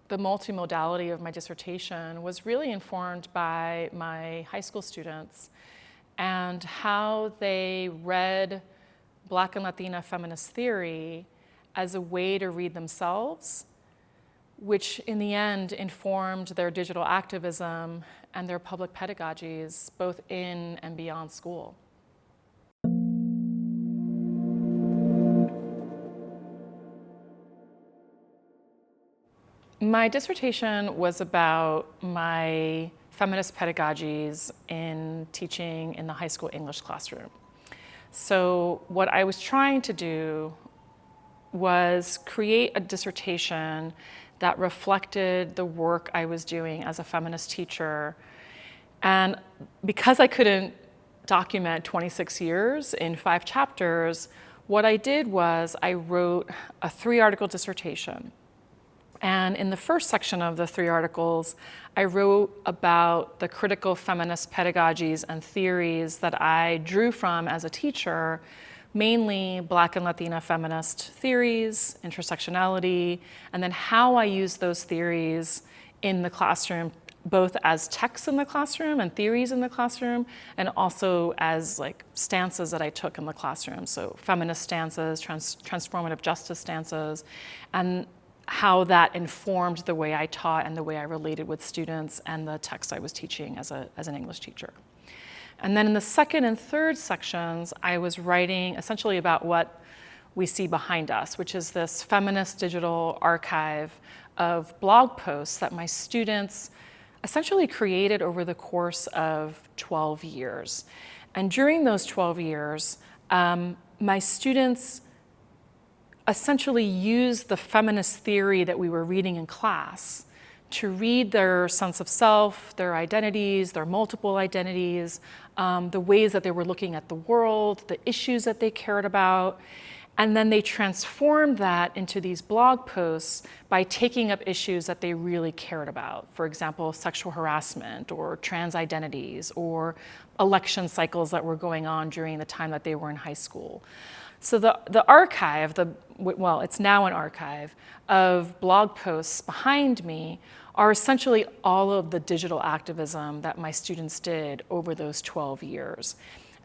the multimodality of my dissertation was really informed by my high school students and how they read Black and Latina feminist theory as a way to read themselves, which in the end informed their digital activism and their public pedagogies, both in and beyond school. My dissertation was about my feminist pedagogies in teaching in the high school English classroom. So what I was trying to do was create a dissertation that reflected the work I was doing as a feminist teacher. And because I couldn't document 26 years in 5 chapters, what I did was I wrote a 3-article dissertation. And in the first section of the 3 articles, I wrote about the critical feminist pedagogies and theories that I drew from as a teacher, mainly Black and Latina feminist theories, intersectionality, and then how I use those theories in the classroom, both as texts in the classroom and theories in the classroom, and also as like stances that I took in the classroom. So feminist stances, transformative justice stances, and how that informed the way I taught and the way I related with students and the text I was teaching as an English teacher. And then in the second and third sections, I was writing essentially about what we see behind us, which is this feminist digital archive of blog posts that my students essentially created over the course of 12 years. And during those 12 years, my students essentially used the feminist theory that we were reading in class to read their sense of self, their identities, their multiple identities, the ways that they were looking at the world, the issues that they cared about. And then they transformed that into these blog posts by taking up issues that they really cared about. For example, sexual harassment or trans identities or election cycles that were going on during the time that they were in high school. So the archive, well, it's now an archive of blog posts behind me are essentially all of the digital activism that my students did over those 12 years.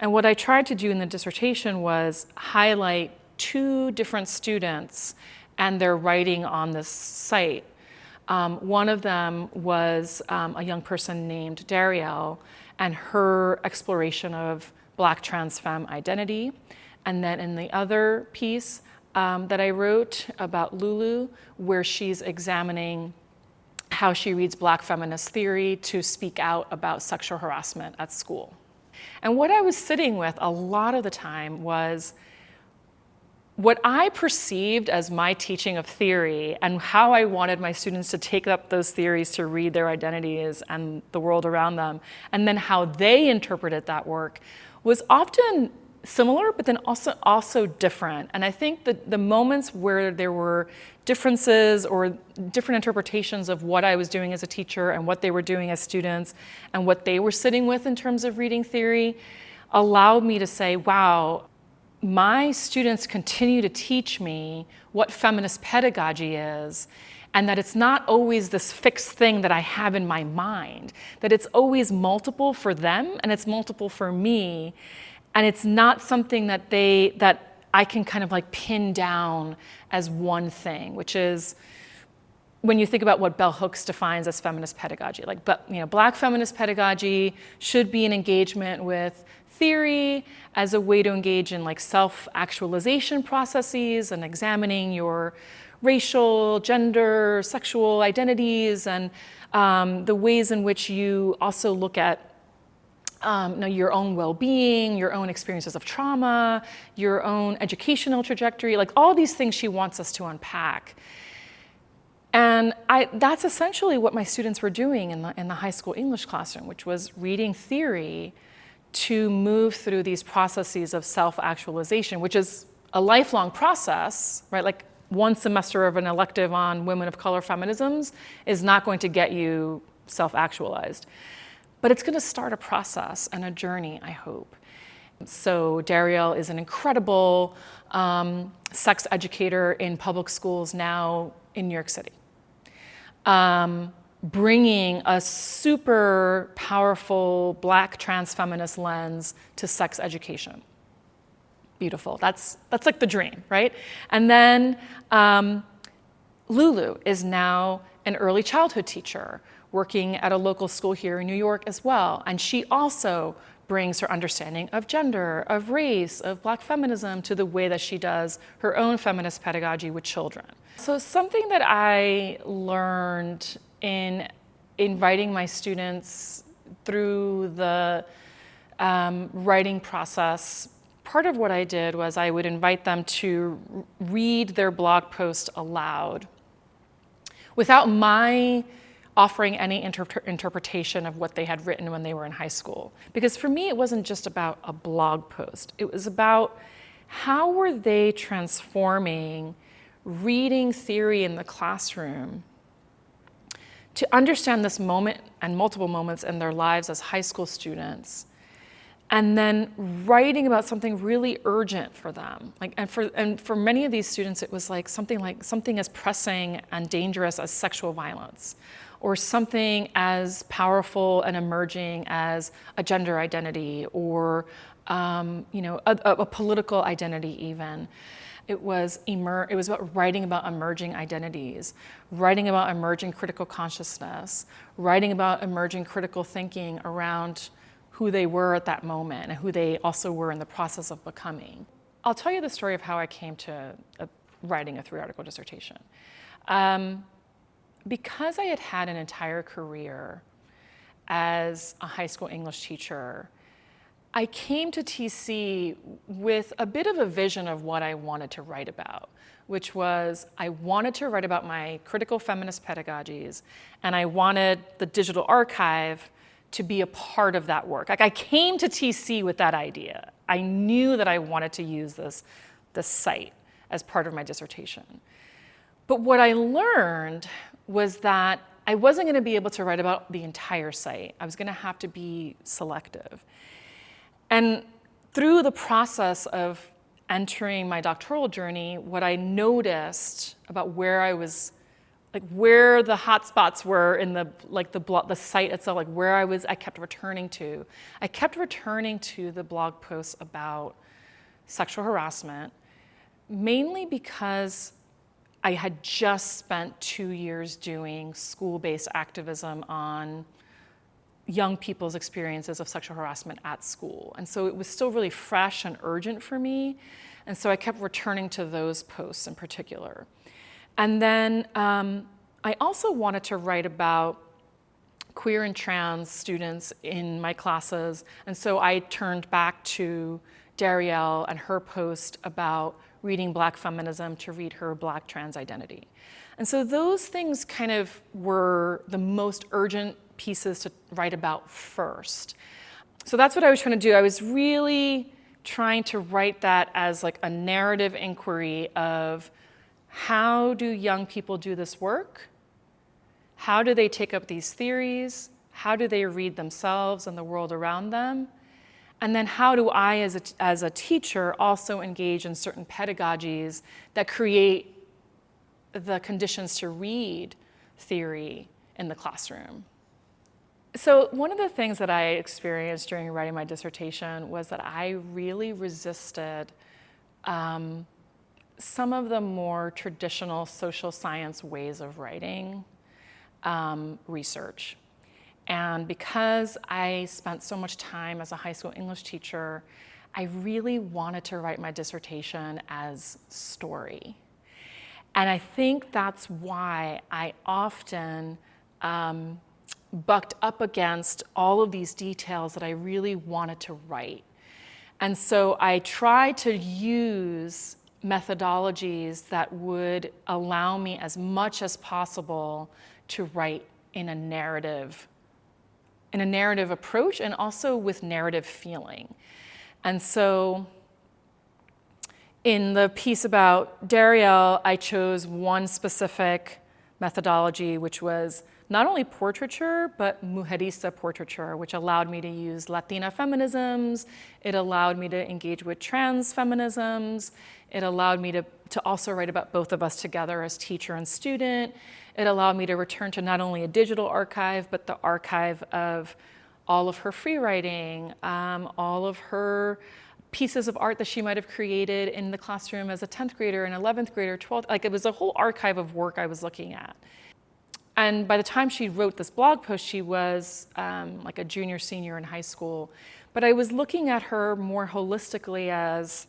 And what I tried to do in the dissertation was highlight 2 different students and their writing on this site. One of them was a young person named Darielle and her exploration of Black trans femme identity. And then in the other piece that I wrote about Lulu, where she's examining how she reads Black feminist theory to speak out about sexual harassment at school. And what I was sitting with a lot of the time was what I perceived as my teaching of theory and how I wanted my students to take up those theories to read their identities and the world around them, and then how they interpreted that work was often similar, but then also different. And I think that the moments where there were differences or different interpretations of what I was doing as a teacher and what they were doing as students and what they were sitting with in terms of reading theory allowed me to say, wow, my students continue to teach me what feminist pedagogy is, and that it's not always this fixed thing that I have in my mind, that it's always multiple for them and it's multiple for me. And it's not something that I can kind of like pin down as one thing, which is when you think about what Bell Hooks defines as feminist pedagogy. Like, Black feminist pedagogy should be an engagement with theory as a way to engage in like self-actualization processes and examining your racial, gender, sexual identities, and the ways in which you also look at your own well-being, your own experiences of trauma, your own educational trajectory, like all these things she wants us to unpack. And that's essentially what my students were doing in the high school English classroom, which was reading theory to move through these processes of self-actualization, which is a lifelong process, right? Like 1 semester of an elective on women of color feminisms is not going to get you self-actualized. But it's going to start a process and a journey, I hope. So Darielle is an incredible sex educator in public schools now in New York City. bringing a super powerful Black trans feminist lens to sex education. Beautiful. That's like the dream, right? And then Lulu is now an early childhood teacher working at a local school here in New York as well. And she also brings her understanding of gender, of race, of Black feminism to the way that she does her own feminist pedagogy with children. So something that I learned in inviting my students through the writing process, part of what I did was I would invite them to read their blog post aloud without my offering any interpretation of what they had written when they were in high school. Because for me, it wasn't just about a blog post. It was about how were they transforming reading theory in the classroom to understand this moment and multiple moments in their lives as high school students, and then writing about something really urgent for them. And for many of these students, it was like something as pressing and dangerous as sexual violence, or something as powerful and emerging as a gender identity, or a political identity even. It was about writing about emerging identities, writing about emerging critical consciousness, writing about emerging critical thinking around who they were at that moment and who they also were in the process of becoming. I'll tell you the story of how I came to writing a 3-article dissertation. Because I had had an entire career as a high school English teacher, I came to TC with a bit of a vision of what I wanted to write about, which was I wanted to write about my critical feminist pedagogies, and I wanted the digital archive to be a part of that work. Like, I came to TC with that idea. I knew that I wanted to use this site as part of my dissertation. But what I learned was that I wasn't going to be able to write about the entire site. I was going to have to be selective. And through the process of entering my doctoral journey, what I noticed about where I was, like where the hot spots were in the site itself, like where I kept returning to. I kept returning to the blog posts about sexual harassment, mainly because I had just spent 2 years doing school-based activism on young people's experiences of sexual harassment at school. And so it was still really fresh and urgent for me. And so I kept returning to those posts in particular. And then I also wanted to write about queer and trans students in my classes. And so I turned back to Darielle and her post about reading Black feminism to read her Black trans identity. And so those things kind of were the most urgent pieces to write about first. So that's what I was trying to do. I was really trying to write that as like a narrative inquiry of how do young people do this work? How do they take up these theories? How do they read themselves and the world around them? And then how do I, as a teacher, also engage in certain pedagogies that create the conditions to read theory in the classroom? So one of the things that I experienced during writing my dissertation was that I really resisted some of the more traditional social science ways of writing research. And because I spent so much time as a high school English teacher, I really wanted to write my dissertation as story. And I think that's why I often bucked up against all of these details that I really wanted to write. And so I tried to use methodologies that would allow me as much as possible to write in a narrative approach and also with narrative feeling. And so in the piece about Darielle, I chose one specific methodology, which was not only portraiture, but mujerista portraiture, which allowed me to use Latina feminisms. It allowed me to engage with trans feminisms. It allowed me to also write about both of us together as teacher and student. It allowed me to return to not only a digital archive, but the archive of all of her free writing, all of her pieces of art that she might have created in the classroom as a 10th grader, an 11th grader, 12th, like it was a whole archive of work I was looking at. And by the time she wrote this blog post, she was like a junior, senior in high school. But I was looking at her more holistically as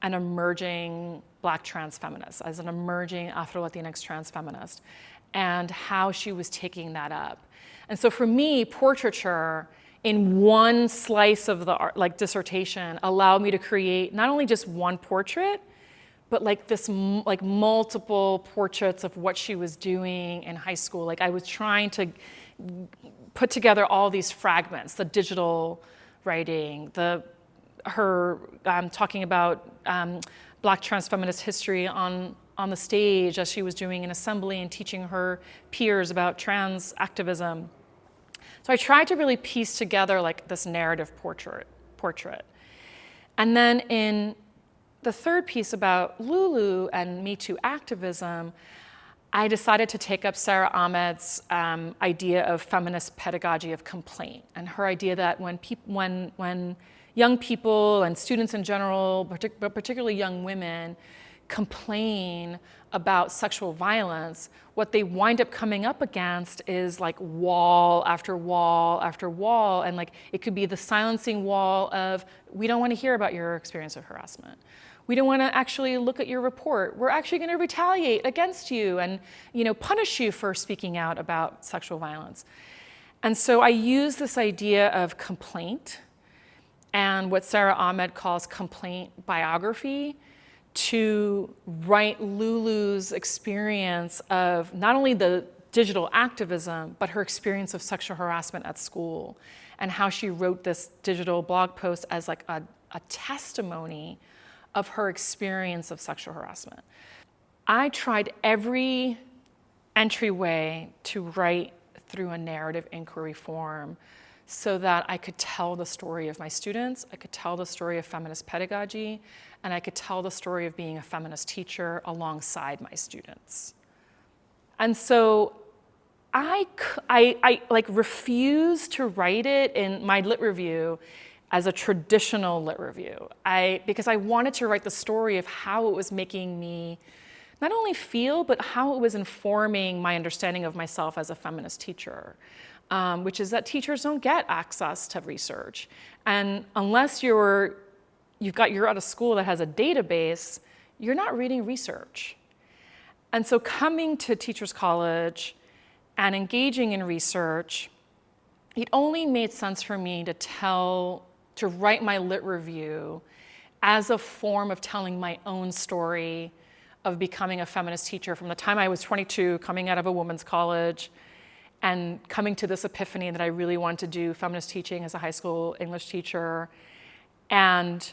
an emerging Black trans feminist, as an emerging Afro-Latinx trans feminist, and how she was taking that up. And so for me, portraiture in one slice of the art, like dissertation, allowed me to create not only just one portrait, but like this, like multiple portraits of what she was doing in high school. Like I was trying to put together all these fragments, the digital writing, her talking about Black trans feminist history on the stage as she was doing an assembly and teaching her peers about trans activism. So I tried to really piece together like this narrative portrait. And then in the third piece about Lulu and Me Too activism, I decided to take up Sarah Ahmed's idea of feminist pedagogy of complaint, and her idea that when young people and students in general, but particularly young women, complain about sexual violence, what they wind up coming up against is like wall after wall after wall, and like it could be the silencing wall of, we don't want to hear about your experience of harassment. We don't want to actually look at your report. We're actually going to retaliate against you and, you know, punish you for speaking out about sexual violence. And so I use this idea of complaint and what Sarah Ahmed calls complaint biography to write Lulu's experience of not only the digital activism, but her experience of sexual harassment at school, and how she wrote this digital blog post as like a testimony of her experience of sexual harassment. I tried every entryway to write through a narrative inquiry form so that I could tell the story of my students, I could tell the story of feminist pedagogy, and I could tell the story of being a feminist teacher alongside my students. And so I like refused to write it in my lit review as a traditional lit review, because I wanted to write the story of how it was making me not only feel, but how it was informing my understanding of myself as a feminist teacher, which is that teachers don't get access to research. And unless you're at a school that has a database, you're not reading research. And so coming to Teachers College and engaging in research, it only made sense for me to write my lit review as a form of telling my own story of becoming a feminist teacher from the time I was 22, coming out of a women's college, and coming to this epiphany that I really wanted to do feminist teaching as a high school English teacher, and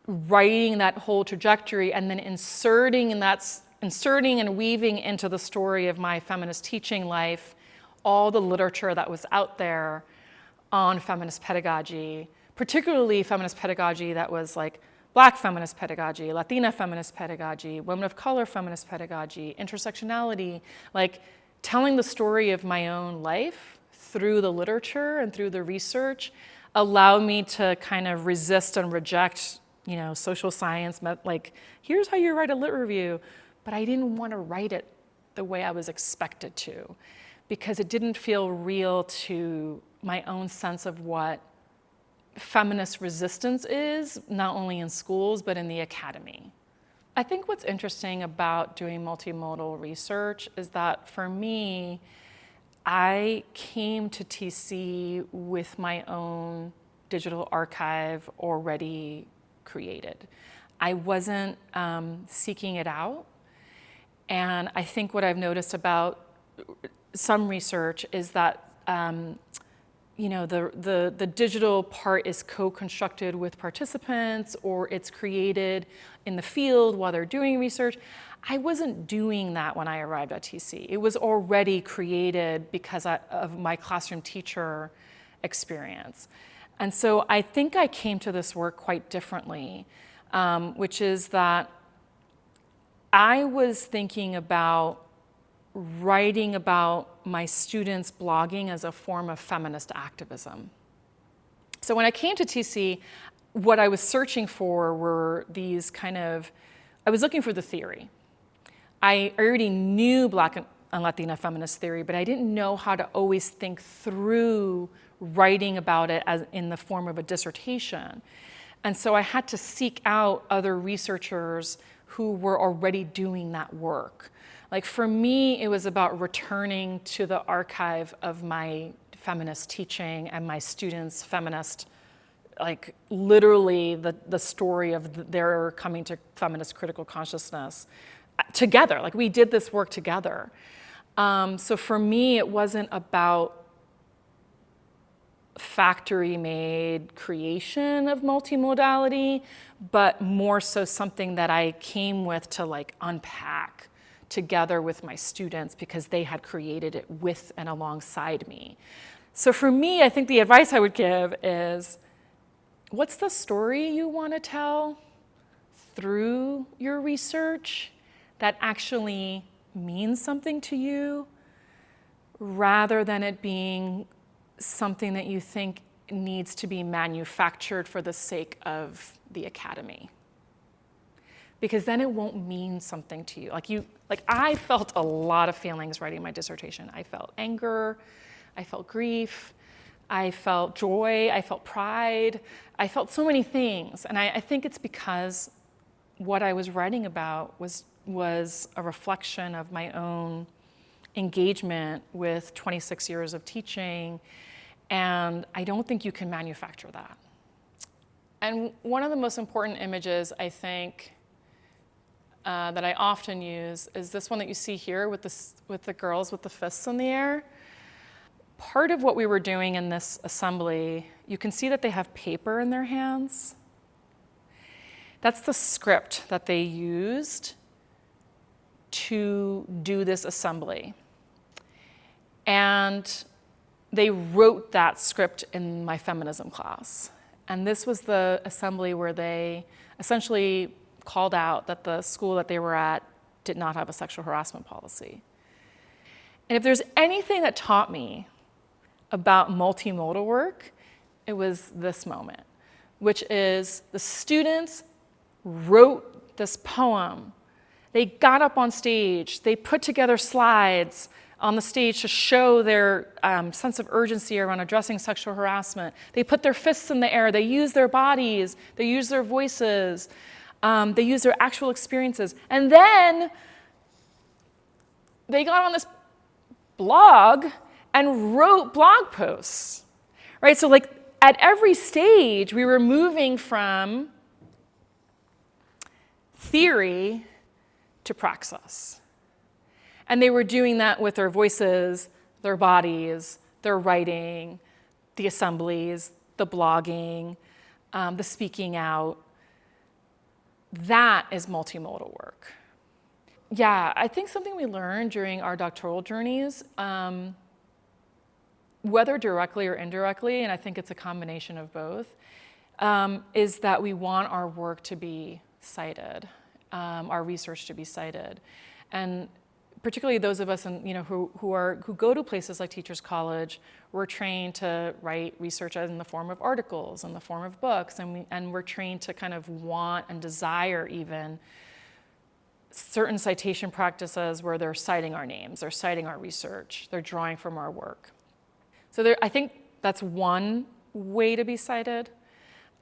writing that whole trajectory, and then inserting and weaving into the story of my feminist teaching life all the literature that was out there on feminist pedagogy, particularly feminist pedagogy that was like Black feminist pedagogy, Latina feminist pedagogy, women of color feminist pedagogy, intersectionality, like telling the story of my own life through the literature and through the research allowed me to kind of resist and reject, you know, social science, like, here's how you write a lit review, but I didn't want to write it the way I was expected to, because it didn't feel real to my own sense of what feminist resistance is, not only in schools, but in the academy. I think what's interesting about doing multimodal research is that for me, I came to TC with my own digital archive already created. I wasn't seeking it out. And I think what I've noticed about some research is that you know, the digital part is co-constructed with participants, or it's created in the field while they're doing research. I wasn't doing that when I arrived at TC. It was already created because of my classroom teacher experience. And so I think I came to this work quite differently, which is that I was thinking about writing about my students' blogging as a form of feminist activism. So when I came to TC, what I was searching for were these I was looking for the theory. I already knew Black and Latina feminist theory, but I didn't know how to always think through writing about it as in the form of a dissertation. And so I had to seek out other researchers who were already doing that work. Like for me, it was about returning to the archive of my feminist teaching and my students' feminist, like literally the story of their coming to feminist critical consciousness together. Like we did this work together. So for me, it wasn't about factory-made creation of multimodality, but more so something that I came with to like unpack together with my students because they had created it with and alongside me. So for me, I think the advice I would give is, what's the story you want to tell through your research that actually means something to you, rather than it being something that you think needs to be manufactured for the sake of the academy? Because then it won't mean something to you. Like I felt a lot of feelings writing my dissertation. I felt anger, I felt grief, I felt joy, I felt pride, I felt so many things. And I think it's because what I was writing about was a reflection of my own engagement with 26 years of teaching, and I don't think you can manufacture that. And one of the most important images, I think, that I often use is this one that you see here with the girls with the fists in the air. Part of what we were doing in this assembly, you can see that they have paper in their hands. That's the script that they used to do this assembly. And they wrote that script in my feminism class. And this was the assembly where they essentially called out that the school that they were at did not have a sexual harassment policy. And if there's anything that taught me about multimodal work, it was this moment, which is the students wrote this poem. They got up on stage, they put together slides on the stage to show their sense of urgency around addressing sexual harassment. They put their fists in the air, they used their bodies, they used their voices, they used their actual experiences. And then they got on this blog and wrote blog posts, right? So like at every stage, we were moving from theory to praxis. And they were doing that with their voices, their bodies, their writing, the assemblies, the blogging, the speaking out. That is multimodal work. Yeah, I think something we learned during our doctoral journeys, whether directly or indirectly, and I think it's a combination of both, is that we want our work to be cited, our research to be cited. And particularly those of us who go to places like Teachers College, we're trained to write research in the form of articles, in the form of books, and we're trained to kind of want and desire even certain citation practices where they're citing our names, they're citing our research, they're drawing from our work. So I think that's one way to be cited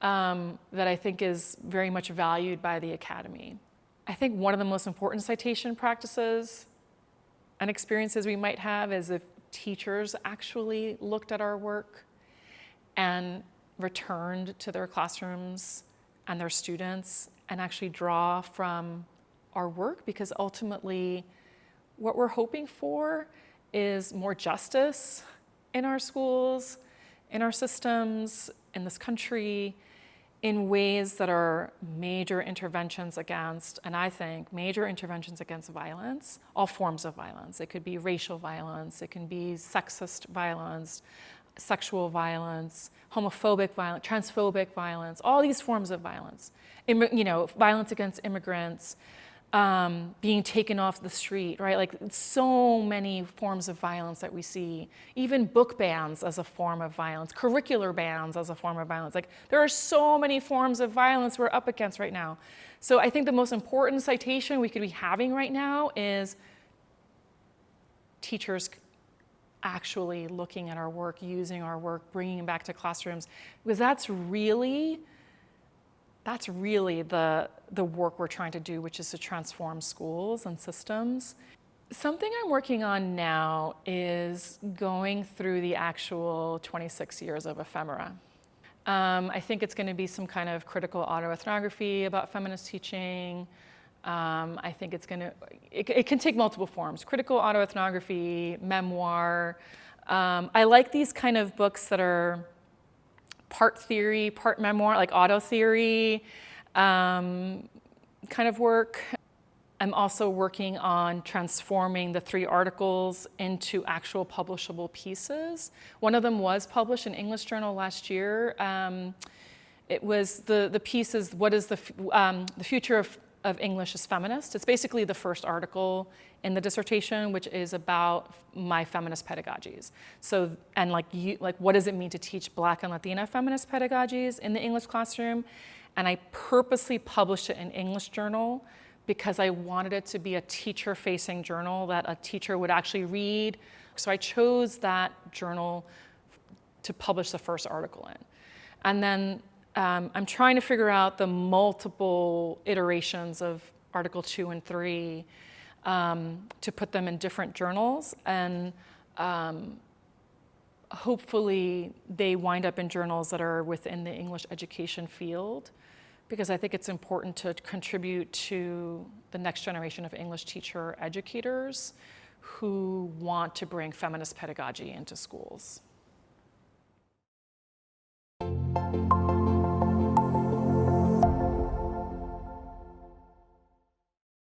that I think is very much valued by the academy. I think one of the most important citation practices and experiences we might have is if teachers actually looked at our work and returned to their classrooms and their students and actually draw from our work, because ultimately what we're hoping for is more justice in our schools, in our systems, in this country, in ways that are major interventions against, and I think major interventions against violence, all forms of violence. It could be racial violence, it can be sexist violence, sexual violence, homophobic violence, transphobic violence, all these forms of violence. Violence against immigrants, being taken off the street, right? Like so many forms of violence that we see, even book bans as a form of violence, curricular bans as a form of violence. Like there are so many forms of violence we're up against right now. So I think the most important citation we could be having right now is teachers actually looking at our work, using our work, bringing it back to classrooms, because that's really the work we're trying to do, which is to transform schools and systems. Something I'm working on now is going through the actual 26 years of ephemera. I think it's going to be some kind of critical autoethnography about feminist teaching. I think it can take multiple forms. Critical autoethnography, memoir. I like these kind of books that are part theory, part memoir, like auto theory kind of work. I'm also working on transforming the 3 articles into actual publishable pieces. One of them was published in English Journal last year. It was the piece is what is the future of English as feminist. It's basically the first article in the dissertation, which is about my feminist pedagogies. So, and like what does it mean to teach Black and Latina feminist pedagogies in the English classroom? And I purposely published it in English Journal because I wanted it to be a teacher-facing journal that a teacher would actually read. So I chose that journal to publish the first article in. And then I'm trying to figure out the multiple iterations of Article 2 and 3 to put them in different journals. And hopefully they wind up in journals that are within the English education field, because I think it's important to contribute to the next generation of English teacher educators who want to bring feminist pedagogy into schools.